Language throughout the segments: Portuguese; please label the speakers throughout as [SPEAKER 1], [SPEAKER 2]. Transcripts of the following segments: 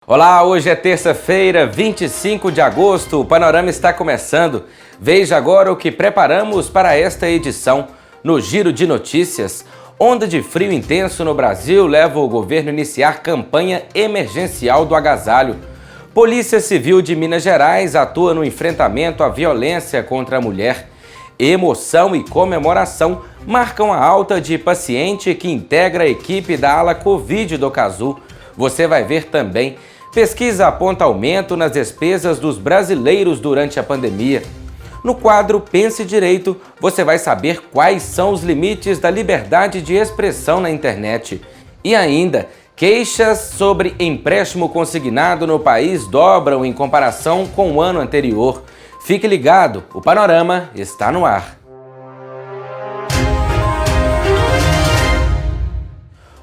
[SPEAKER 1] Olá, hoje é terça-feira, 25 de agosto, o Panorama está começando. Veja agora o que preparamos para esta edição. No Giro de Notícias, onda de frio intenso no Brasil leva o governo a iniciar campanha emergencial do agasalho. Polícia Civil de Minas Gerais atua no enfrentamento à violência contra a mulher. Emoção e comemoração marcam a alta de paciente que integra a equipe da ala Covid do Cazu. Você vai ver também. Pesquisa aponta aumento nas despesas dos brasileiros durante a pandemia. No quadro Pense Direito, você vai saber quais são os limites da liberdade de expressão na internet. E ainda, queixas sobre empréstimo consignado no país dobram em comparação com o ano anterior. Fique ligado, o Panorama está no ar.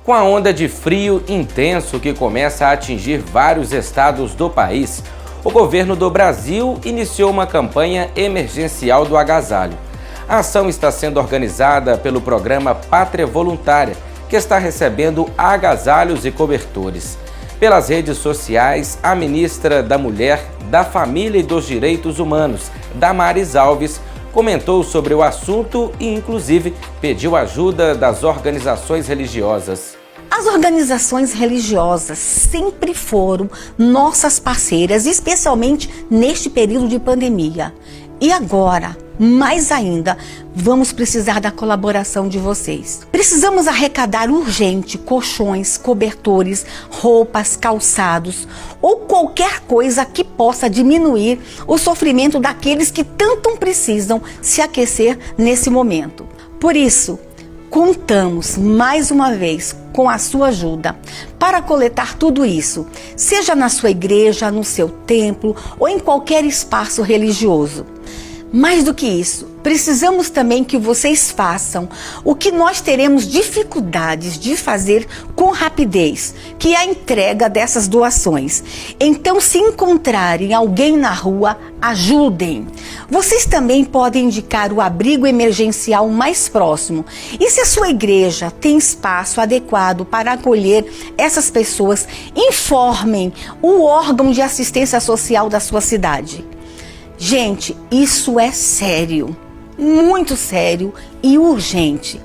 [SPEAKER 1] Com a onda de frio intenso que começa a atingir vários estados do país, o governo do Brasil iniciou uma campanha emergencial do agasalho. A ação está sendo organizada pelo programa Pátria Voluntária, que está recebendo agasalhos e cobertores. Pelas redes sociais, a ministra da Mulher, da Família e dos Direitos Humanos, Damares Alves, comentou sobre o assunto e, inclusive, pediu ajuda das organizações religiosas.
[SPEAKER 2] As organizações religiosas sempre foram nossas parceiras, especialmente neste período de pandemia. E agora, mais ainda, vamos precisar da colaboração de vocês. Precisamos arrecadar urgente colchões, cobertores, roupas, calçados ou qualquer coisa que possa diminuir o sofrimento daqueles que tanto precisam se aquecer nesse momento. Por isso, contamos mais uma vez com a sua ajuda para coletar tudo isso, seja na sua igreja, no seu templo ou em qualquer espaço religioso. Mais do que isso, precisamos também que vocês façam o que nós teremos dificuldades de fazer com rapidez, que é a entrega dessas doações. Então, se encontrarem alguém na rua, ajudem. Vocês também podem indicar o abrigo emergencial mais próximo. E se a sua igreja tem espaço adequado para acolher essas pessoas, informem o órgão de assistência social da sua cidade. Gente, isso é sério, muito sério e urgente.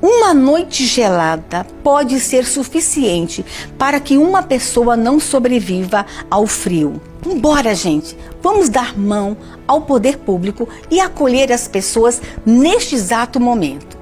[SPEAKER 2] Uma noite gelada pode ser suficiente para que uma pessoa não sobreviva ao frio. Embora, gente, vamos dar mão ao poder público e acolher as pessoas neste exato momento.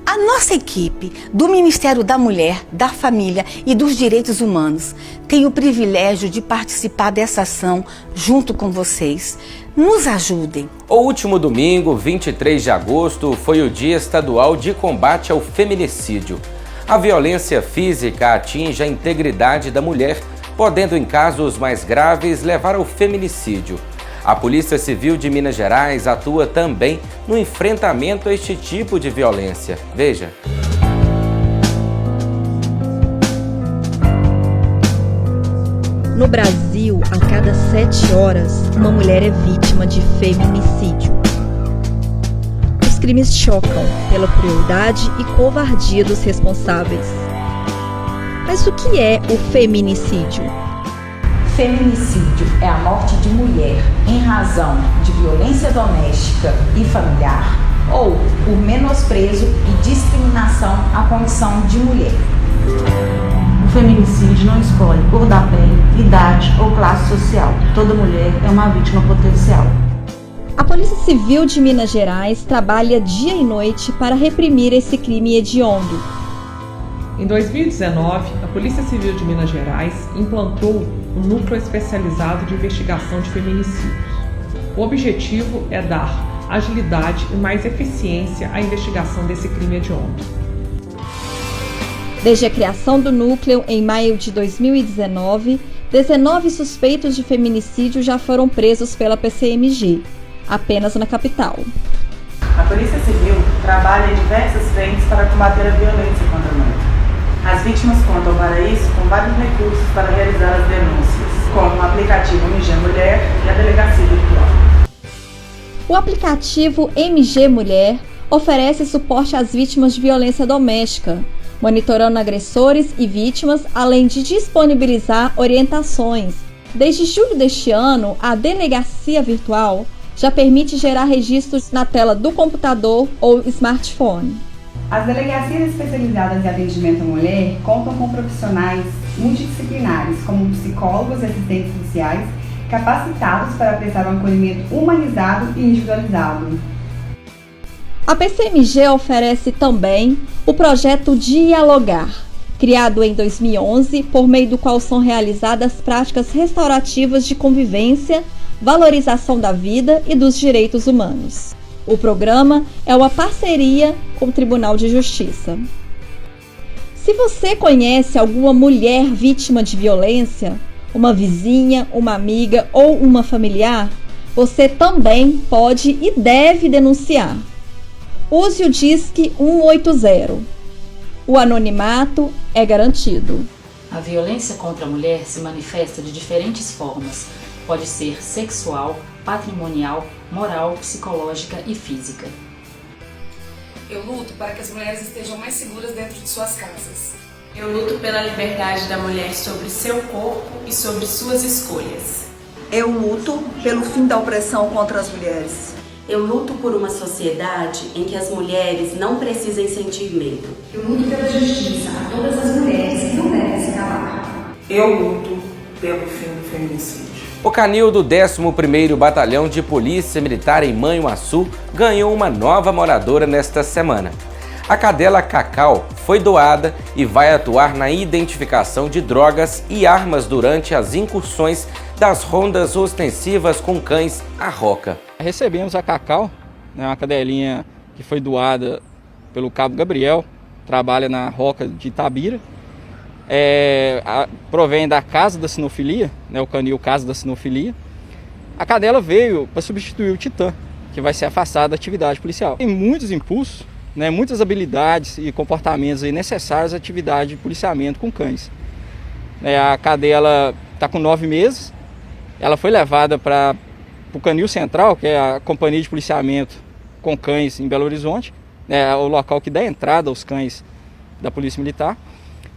[SPEAKER 2] A nossa equipe do Ministério da Mulher, da Família e dos Direitos Humanos tem o privilégio de participar dessa ação junto com vocês. Nos ajudem.
[SPEAKER 1] O último domingo, 23 de agosto, foi o Dia Estadual de Combate ao Feminicídio. A violência física atinge a integridade da mulher, podendo, em casos mais graves, levar ao feminicídio. A Polícia Civil de Minas Gerais atua também no enfrentamento a este tipo de violência. Veja.
[SPEAKER 3] No Brasil, a cada 7 horas, uma mulher é vítima de feminicídio. Os crimes chocam pela crueldade e covardia dos responsáveis. Mas o que é o feminicídio?
[SPEAKER 4] Feminicídio é a morte de mulher em razão de violência doméstica e familiar ou por menosprezo e discriminação à condição de mulher.
[SPEAKER 5] O feminicídio não escolhe cor da pele, idade ou classe social. Toda mulher é uma vítima potencial.
[SPEAKER 3] A Polícia Civil de Minas Gerais trabalha dia e noite para reprimir esse crime hediondo.
[SPEAKER 6] Em 2019, a Polícia Civil de Minas Gerais implantou um núcleo especializado de investigação de feminicídios. O objetivo é dar agilidade e mais eficiência à investigação desse crime hediondo.
[SPEAKER 3] Desde a criação do núcleo, em maio de 2019, 19 suspeitos de feminicídio já foram presos pela PCMG, apenas na capital.
[SPEAKER 5] A Polícia Civil trabalha em diversas frentes para combater a violência contra a mulher. As vítimas contam para isso com vários recursos para realizar as denúncias, como o aplicativo MG Mulher e a Delegacia Virtual.
[SPEAKER 3] O aplicativo MG Mulher oferece suporte às vítimas de violência doméstica, monitorando agressores e vítimas, além de disponibilizar orientações. Desde julho deste ano, a delegacia virtual já permite gerar registros na tela do computador ou smartphone.
[SPEAKER 7] As delegacias especializadas em atendimento à mulher contam com profissionais multidisciplinares, como psicólogos e assistentes sociais, capacitados para prestar um acolhimento humanizado e individualizado.
[SPEAKER 3] A PCMG oferece também o projeto Dialogar, criado em 2011, por meio do qual são realizadas práticas restaurativas de convivência, valorização da vida e dos direitos humanos. O programa é uma parceria com o Tribunal de Justiça. Se você conhece alguma mulher vítima de violência, uma vizinha, uma amiga ou uma familiar, você também pode e deve denunciar. Use o Disque 180. O anonimato é garantido.
[SPEAKER 8] A violência contra a mulher se manifesta de diferentes formas. Pode ser sexual, patrimonial, moral, psicológica e física.
[SPEAKER 9] Eu luto para que as mulheres estejam mais seguras dentro de suas casas.
[SPEAKER 10] Eu luto pela liberdade da mulher sobre seu corpo e sobre suas escolhas.
[SPEAKER 11] Eu luto pelo fim da opressão contra as mulheres.
[SPEAKER 12] Eu luto por uma sociedade em que as mulheres não precisem sentir medo.
[SPEAKER 13] Eu luto pela justiça a todas as mulheres que não devem se calar.
[SPEAKER 14] Eu luto pelo fim do feminicídio.
[SPEAKER 1] O canil do 11º Batalhão de Polícia Militar em Manhuaçu ganhou uma nova moradora nesta semana. A cadela Cacau foi doada e vai atuar na identificação de drogas e armas durante as incursões das rondas ostensivas com cães à Roca.
[SPEAKER 15] Recebemos a Cacau, uma cadelinha que foi doada pelo Cabo Gabriel, trabalha na Roca de Itabira. Provém da Casa da Sinofilia, o canil Casa da Sinofilia. A cadela veio para substituir o Titã, que vai ser afastado da atividade policial. Tem muitos impulsos, muitas habilidades e comportamentos necessários à atividade de policiamento com cães. A cadela está com 9 meses, ela foi levada para o Canil Central, que é a companhia de policiamento com cães em Belo Horizonte, o local que dá entrada aos cães da Polícia Militar.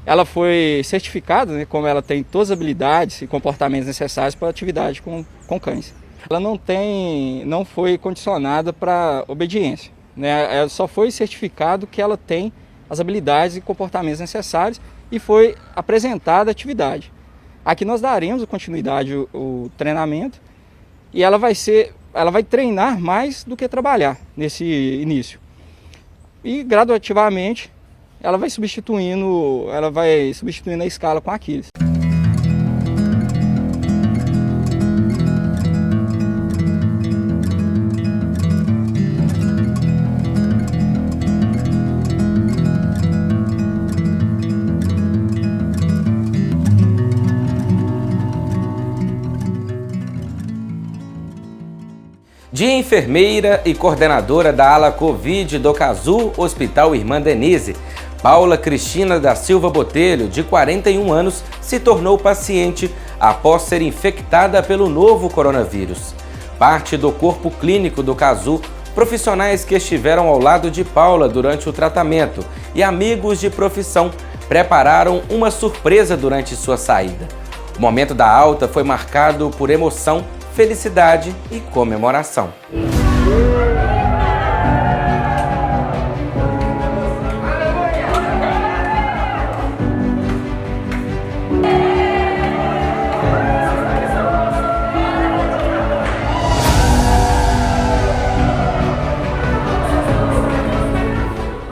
[SPEAKER 15] Ela foi certificada, como ela tem todas as habilidades e comportamentos necessários para a atividade com cães. Ela não foi condicionada para obediência, ela só foi certificado que ela tem as habilidades e comportamentos necessários e foi apresentada a atividade. Aqui nós daremos continuidade o treinamento e ela vai treinar mais do que trabalhar nesse início. E graduativamente ela vai substituindo a escala com a Aquiles.
[SPEAKER 1] De enfermeira e coordenadora da ala Covid do Cazu Hospital Irmã Denise, Paula Cristina da Silva Botelho, de 41 anos, se tornou paciente após ser infectada pelo novo coronavírus. Parte do corpo clínico do Cazu, profissionais que estiveram ao lado de Paula durante o tratamento e amigos de profissão prepararam uma surpresa durante sua saída. O momento da alta foi marcado por emoção, felicidade e comemoração.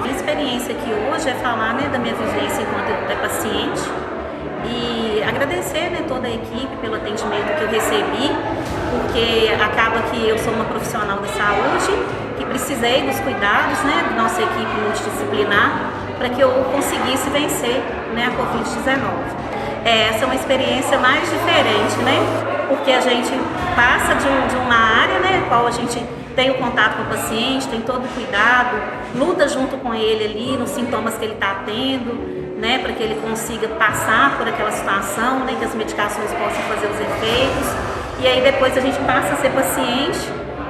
[SPEAKER 16] Minha experiência aqui hoje é falar da minha vivência enquanto paciente e agradecer toda a equipe pelo atendimento que eu recebi, porque acaba que eu sou uma profissional da saúde que precisei dos cuidados da nossa equipe multidisciplinar para que eu conseguisse vencer a Covid-19. Essa é uma experiência mais diferente, porque a gente passa de uma área qual a gente tem o contato com o paciente, tem todo o cuidado, luta junto com ele ali nos sintomas que ele está tendo, para que ele consiga passar por aquela situação, que as medicações possam fazer os efeitos. E aí depois a gente passa a ser paciente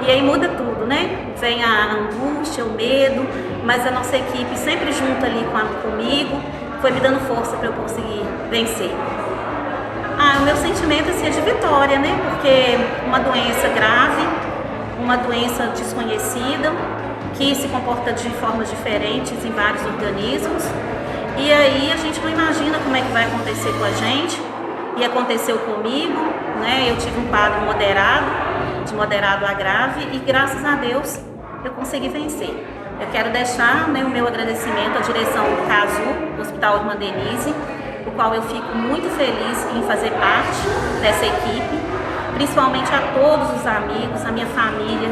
[SPEAKER 16] e aí muda tudo, né, vem a angústia, o medo, mas a nossa equipe sempre junto ali comigo, foi me dando força para eu conseguir vencer. O meu sentimento assim, é de vitória, né, porque uma doença grave, uma doença desconhecida, que se comporta de formas diferentes em vários organismos, e aí a gente não imagina como é que vai acontecer com a gente, e aconteceu comigo, né? Eu tive um quadro moderado, de moderado a grave, e graças a Deus eu consegui vencer. Eu quero deixar, né, o meu agradecimento à direção do CASU, do Hospital Irmã Denise, o qual eu fico muito feliz em fazer parte dessa equipe, principalmente a todos os amigos, a minha família,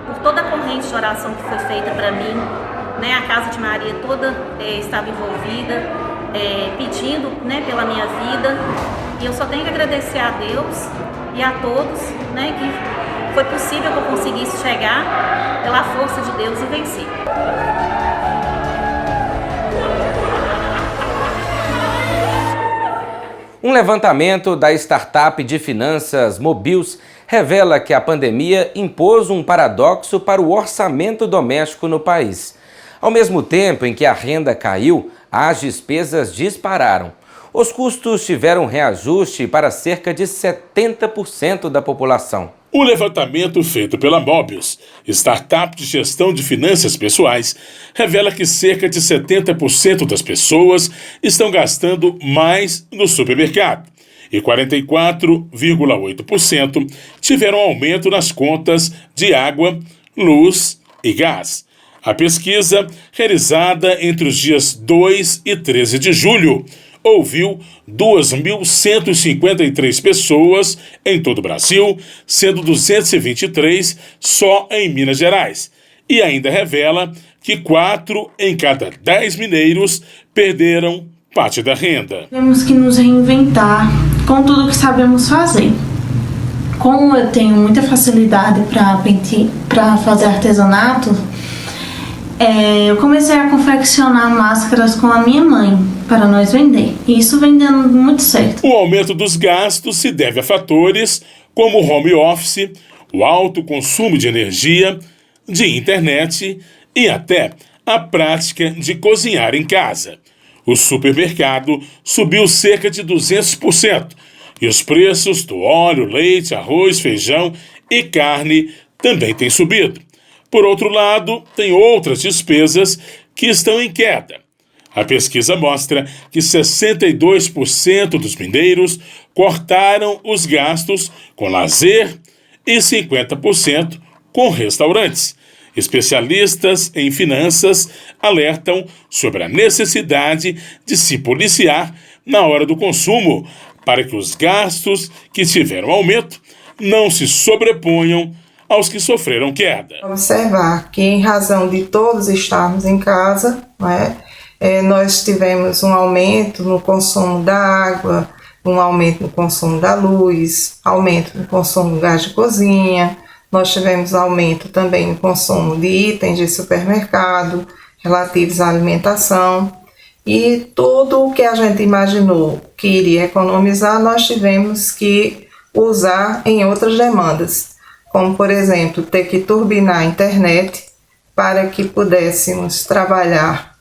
[SPEAKER 16] por toda a corrente de oração que foi feita para mim, né? A Casa de Maria toda estava envolvida, pedindo, né, pela minha vida, e eu só tenho que agradecer a Deus e a todos, né, que foi possível que eu conseguisse chegar pela força de Deus e vencer.
[SPEAKER 1] Um levantamento da startup de finanças Mobius revela que a pandemia impôs um paradoxo para o orçamento doméstico no país. Ao mesmo tempo em que a renda caiu, as despesas dispararam. Os custos tiveram reajuste para cerca de 70% da população.
[SPEAKER 17] O levantamento feito pela Mobius, startup de gestão de finanças pessoais, revela que cerca de 70% das pessoas estão gastando mais no supermercado e 44,8% tiveram aumento nas contas de água, luz e gás. A pesquisa, realizada entre os dias 2 e 13 de julho, ouviu 2.153 pessoas em todo o Brasil, sendo 223 só em Minas Gerais. E ainda revela que 4 em cada 10 mineiros perderam parte da renda.
[SPEAKER 18] Temos que nos reinventar com tudo que sabemos fazer. Como eu tenho muita facilidade para fazer artesanato, eu comecei a confeccionar máscaras com a minha mãe para nós vender. E isso vem dando muito certo.
[SPEAKER 17] O aumento dos gastos se deve a fatores como o home office, o alto consumo de energia, de internet e até a prática de cozinhar em casa. O supermercado subiu cerca de 200% e os preços do óleo, leite, arroz, feijão e carne também têm subido. Por outro lado, tem outras despesas que estão em queda. A pesquisa mostra que 62% dos mineiros cortaram os gastos com lazer e 50% com restaurantes. Especialistas em finanças alertam sobre a necessidade de se policiar na hora do consumo para que os gastos que tiveram aumento não se sobreponham aos que sofreram queda.
[SPEAKER 19] Observar que, em razão de todos estarmos em casa, nós tivemos um aumento no consumo da água, um aumento no consumo da luz, aumento no consumo do gás de cozinha, nós tivemos aumento também no consumo de itens de supermercado relativos à alimentação, e tudo o que a gente imaginou que iria economizar, nós tivemos que usar em outras demandas, como, por exemplo, ter que turbinar a internet para que pudéssemos trabalhar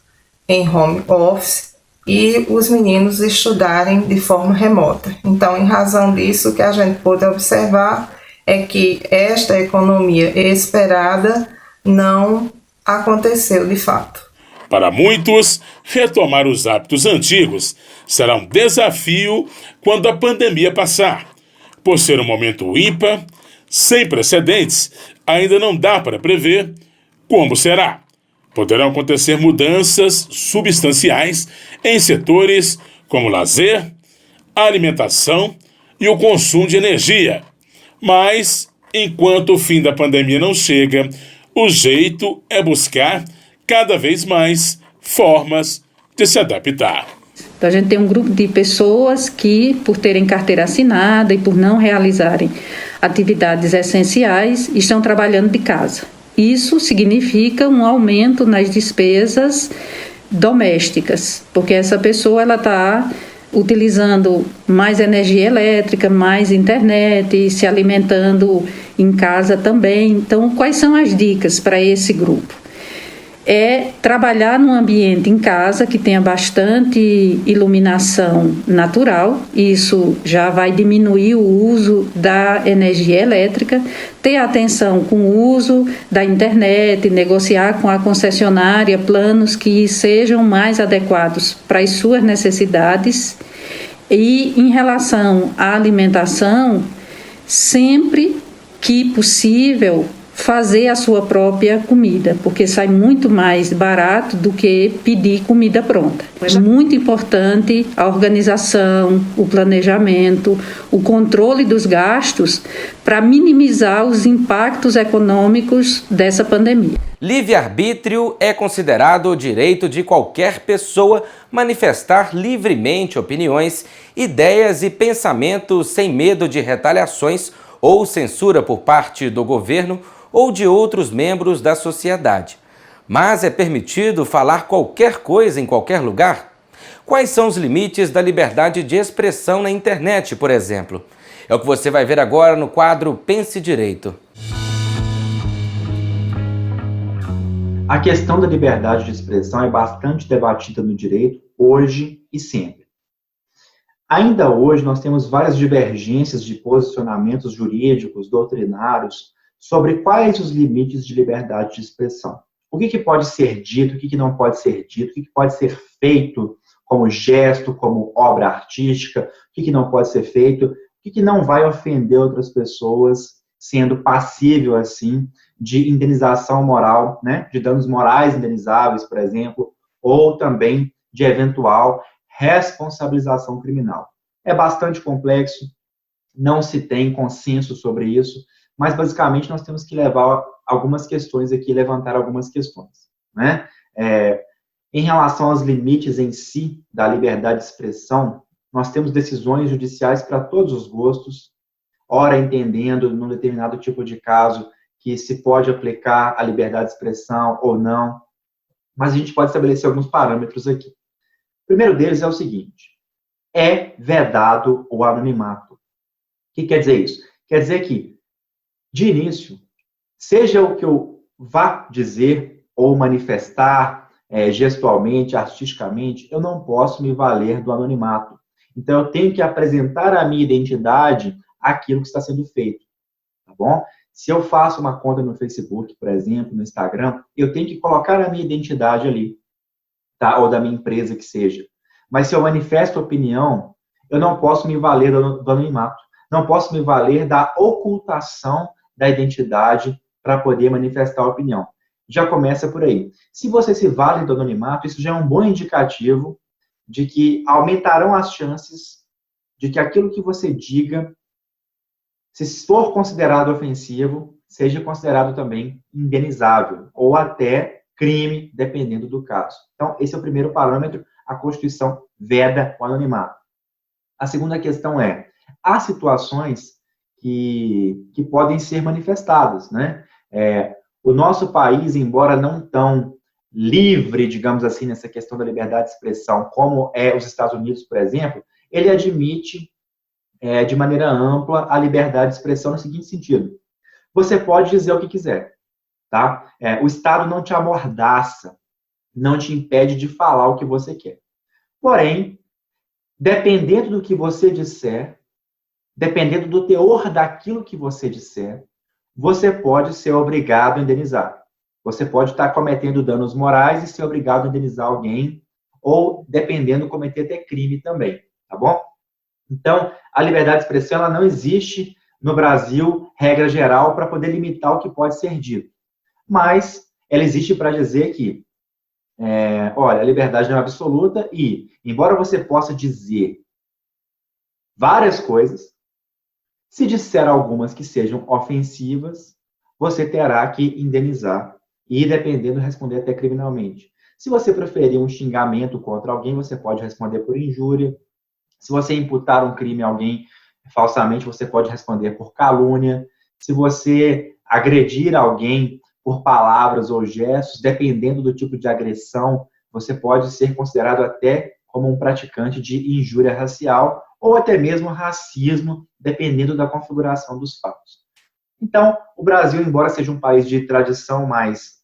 [SPEAKER 19] em home office e os meninos estudarem de forma remota. Então, em razão disso, o que a gente pôde observar é que esta economia esperada não aconteceu de fato.
[SPEAKER 17] Para muitos, retomar os hábitos antigos será um desafio quando a pandemia passar. Por ser um momento ímpar, sem precedentes, ainda não dá para prever como será. Poderão acontecer mudanças substanciais em setores como lazer, alimentação e o consumo de energia. Mas, enquanto o fim da pandemia não chega, o jeito é buscar cada vez mais formas de se adaptar.
[SPEAKER 20] Então, a gente tem um grupo de pessoas que, por terem carteira assinada e por não realizarem atividades essenciais, estão trabalhando de casa. Isso significa um aumento nas despesas domésticas, porque essa pessoa ela está utilizando mais energia elétrica, mais internet, se alimentando em casa também. Então, quais são as dicas para esse grupo? É trabalhar num ambiente em casa que tenha bastante iluminação natural, isso já vai diminuir o uso da energia elétrica, ter atenção com o uso da internet, negociar com a concessionária planos que sejam mais adequados para as suas necessidades. E em relação à alimentação, sempre que possível, fazer a sua própria comida, porque sai muito mais barato do que pedir comida pronta. É muito importante a organização, o planejamento, o controle dos gastos para minimizar os impactos econômicos dessa pandemia.
[SPEAKER 1] Livre-arbítrio é considerado o direito de qualquer pessoa manifestar livremente opiniões, ideias e pensamentos sem medo de retaliações ou censura por parte do governo ou de outros membros da sociedade. Mas é permitido falar qualquer coisa em qualquer lugar? Quais são os limites da liberdade de expressão na internet, por exemplo? É o que você vai ver agora no quadro Pense Direito.
[SPEAKER 21] A questão da liberdade de expressão é bastante debatida no direito, hoje e sempre. Ainda hoje, nós temos várias divergências de posicionamentos jurídicos, doutrinários, sobre quais os limites de liberdade de expressão. O que pode ser dito, o que não pode ser dito, o que pode ser feito como gesto, como obra artística, o que não pode ser feito, o que não vai ofender outras pessoas, sendo passível, assim, de indenização moral, né, de danos morais indenizáveis, por exemplo, ou também de eventual responsabilização criminal. É bastante complexo, não se tem consenso sobre isso, mas basicamente nós temos que levar algumas questões aqui, levantar algumas questões, né? Em relação aos limites em si da liberdade de expressão, nós temos decisões judiciais para todos os gostos, ora entendendo num determinado tipo de caso que se pode aplicar a liberdade de expressão ou não, mas a gente pode estabelecer alguns parâmetros aqui. O primeiro deles é o seguinte: é vedado o anonimato. O que quer dizer isso? Quer dizer que, de início, seja o que eu vá dizer ou manifestar gestualmente, artisticamente, eu não posso me valer do anonimato. Então, eu tenho que apresentar a minha identidade àquilo que está sendo feito, tá bom? Se eu faço uma conta no Facebook, por exemplo, no Instagram, eu tenho que colocar a minha identidade ali, tá? Ou da minha empresa que seja. Mas se eu manifesto opinião, eu não posso me valer do anonimato. Não posso me valer da ocultação da identidade para poder manifestar a opinião. Já começa por aí. Se você se vale do anonimato, isso já é um bom indicativo de que aumentarão as chances de que aquilo que você diga, se for considerado ofensivo, seja considerado também indenizável, ou até crime, dependendo do caso. Então, esse é o primeiro parâmetro, a Constituição veda o anonimato. A segunda questão é, há situações que podem ser manifestadas, né? O nosso país, embora não tão livre, digamos assim, nessa questão da liberdade de expressão, como é os Estados Unidos, por exemplo, ele admite de maneira ampla a liberdade de expressão no seguinte sentido: você pode dizer o que quiser, tá? O Estado não te amordaça, não te impede de falar o que você quer. Porém, dependendo do que você disser, dependendo do teor daquilo que você disser, você pode ser obrigado a indenizar. Você pode estar cometendo danos morais e ser obrigado a indenizar alguém, ou, dependendo, cometer até crime também, tá bom? Então, a liberdade de expressão ela não existe no Brasil, regra geral, para poder limitar o que pode ser dito. Mas ela existe para dizer que, olha, a liberdade não é absoluta e, embora você possa dizer várias coisas, se disser algumas que sejam ofensivas, você terá que indenizar e, dependendo, responder até criminalmente. Se você preferir um xingamento contra alguém, você pode responder por injúria. Se você imputar um crime a alguém falsamente, você pode responder por calúnia. Se você agredir alguém por palavras ou gestos, dependendo do tipo de agressão, você pode ser considerado até como um praticante de injúria racial ou até mesmo racismo, dependendo da configuração dos fatos. Então, o Brasil, embora seja um país de tradição mais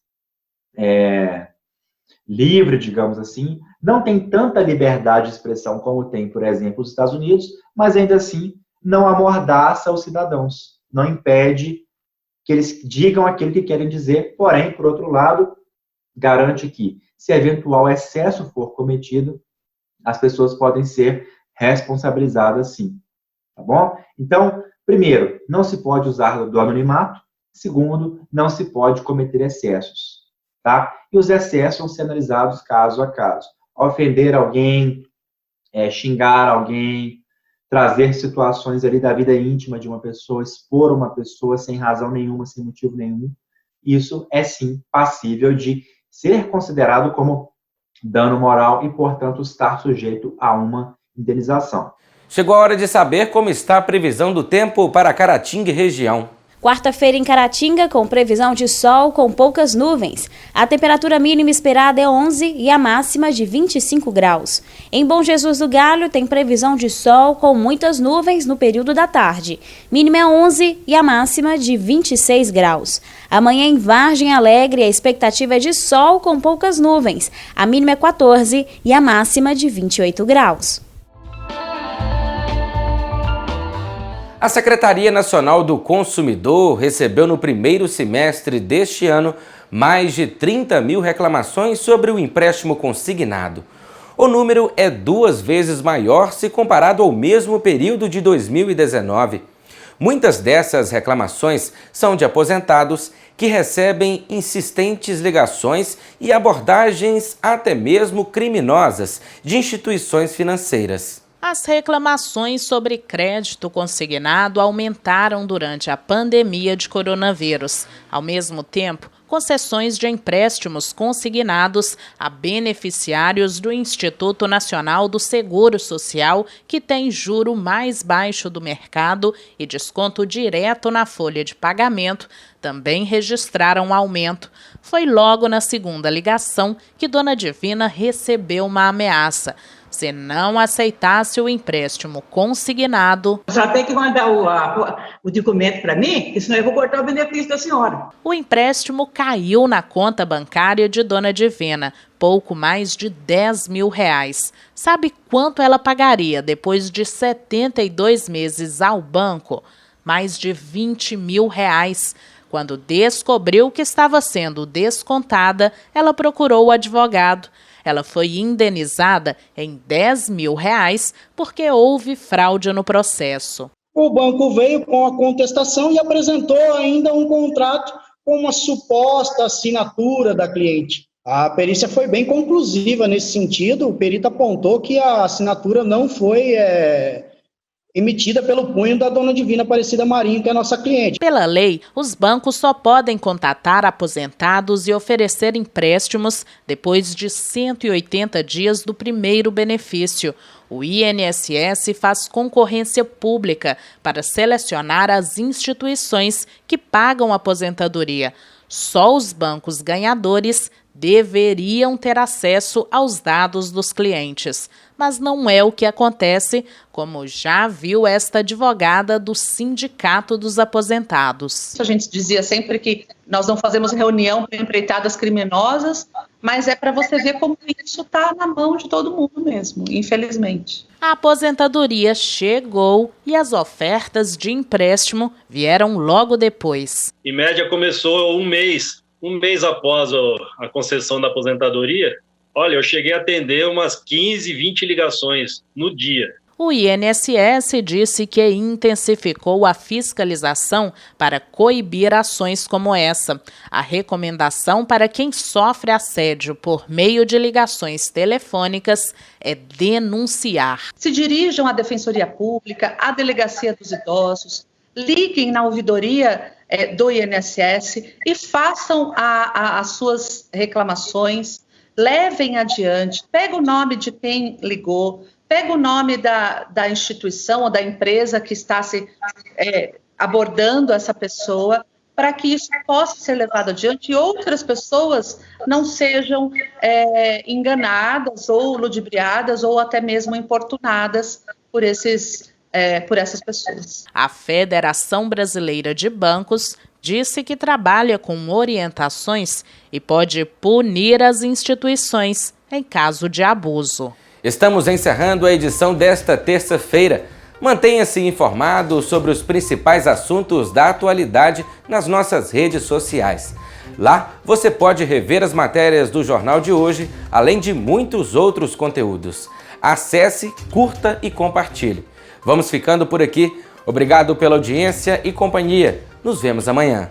[SPEAKER 21] livre, digamos assim, não tem tanta liberdade de expressão como tem, por exemplo, os Estados Unidos, mas ainda assim não amordaça os cidadãos, não impede que eles digam aquilo que querem dizer, porém, por outro lado, garante que, se eventual excesso for cometido, as pessoas podem ser responsabilizadas sim, tá bom? Então, primeiro, não se pode usar do anonimato. Segundo, não se pode cometer excessos, tá? E os excessos vão ser analisados caso a caso. Ofender alguém, xingar alguém, trazer situações ali da vida íntima de uma pessoa, expor uma pessoa sem razão nenhuma, sem motivo nenhum, isso é sim passível de ser considerado como dano moral e, portanto, estar sujeito a uma indenização.
[SPEAKER 1] Chegou a hora de saber como está a previsão do tempo para Caratinga e região.
[SPEAKER 2] Quarta-feira em Caratinga, com previsão de sol com poucas nuvens. A temperatura mínima esperada é 11 e a máxima de 25 graus. Em Bom Jesus do Galho, tem previsão de sol com muitas nuvens no período da tarde. Mínima é 11 e a máxima de 26 graus. Amanhã em Vargem Alegre, a expectativa é de sol com poucas nuvens. A mínima é 14 e a máxima de 28 graus.
[SPEAKER 1] A Secretaria Nacional do Consumidor recebeu no primeiro semestre deste ano mais de 30 mil reclamações sobre o empréstimo consignado. O número é 2 vezes maior se comparado ao mesmo período de 2019. Muitas dessas reclamações são de aposentados que recebem insistentes ligações e abordagens até mesmo criminosas de instituições financeiras.
[SPEAKER 22] As reclamações sobre crédito consignado aumentaram durante a pandemia de coronavírus. Ao mesmo tempo, concessões de empréstimos consignados a beneficiários do Instituto Nacional do Seguro Social, que tem juro mais baixo do mercado e desconto direto na folha de pagamento, também registraram aumento. Foi logo na segunda ligação que Dona Divina recebeu uma ameaça. Se não aceitasse o empréstimo consignado,
[SPEAKER 23] já tem que mandar o documento para mim, porque senão eu vou cortar o benefício da senhora.
[SPEAKER 22] O empréstimo caiu na conta bancária de Dona Divina, pouco mais de R$10 mil. Sabe quanto ela pagaria depois de 72 meses ao banco? Mais de R$20 mil. Quando descobriu que estava sendo descontada, ela procurou o advogado. Ela foi indenizada em R$10 mil porque houve fraude no processo.
[SPEAKER 24] O banco veio com a contestação e apresentou ainda um contrato com uma suposta assinatura da cliente. A perícia foi bem conclusiva nesse sentido. O perito apontou que a assinatura não foi emitida pelo punho da Dona Divina Aparecida Marinho, que é a nossa cliente.
[SPEAKER 22] Pela lei, os bancos só podem contatar aposentados e oferecer empréstimos depois de 180 dias do primeiro benefício. O INSS faz concorrência pública para selecionar as instituições que pagam aposentadoria. Só os bancos ganhadores deveriam ter acesso aos dados dos clientes. Mas não é o que acontece, como já viu esta advogada do Sindicato dos Aposentados.
[SPEAKER 25] A gente dizia sempre que nós não fazemos reunião para empreitadas criminosas, mas é para você ver como isso está na mão de todo mundo mesmo, infelizmente.
[SPEAKER 22] A aposentadoria chegou e as ofertas de empréstimo vieram logo depois.
[SPEAKER 26] Em média começou um mês após a concessão da aposentadoria. Olha, eu cheguei a atender umas 15, 20 ligações no dia.
[SPEAKER 22] O INSS disse que intensificou a fiscalização para coibir ações como essa. A recomendação para quem sofre assédio por meio de ligações telefônicas é denunciar.
[SPEAKER 25] Se dirijam à Defensoria Pública, à Delegacia dos Idosos, liguem na ouvidoria do INSS e façam as suas reclamações. Levem adiante, pega o nome de quem ligou, pega o nome da instituição ou da empresa que está abordando essa pessoa, para que isso possa ser levado adiante e outras pessoas não sejam enganadas ou ludibriadas ou até mesmo importunadas por essas pessoas.
[SPEAKER 22] A Federação Brasileira de Bancos disse que trabalha com orientações e pode punir as instituições em caso de abuso.
[SPEAKER 1] Estamos encerrando a edição desta terça-feira. Mantenha-se informado sobre os principais assuntos da atualidade nas nossas redes sociais. Lá você pode rever as matérias do jornal de hoje, além de muitos outros conteúdos. Acesse, curta e compartilhe. Vamos ficando por aqui. Obrigado pela audiência e companhia. Nos vemos amanhã.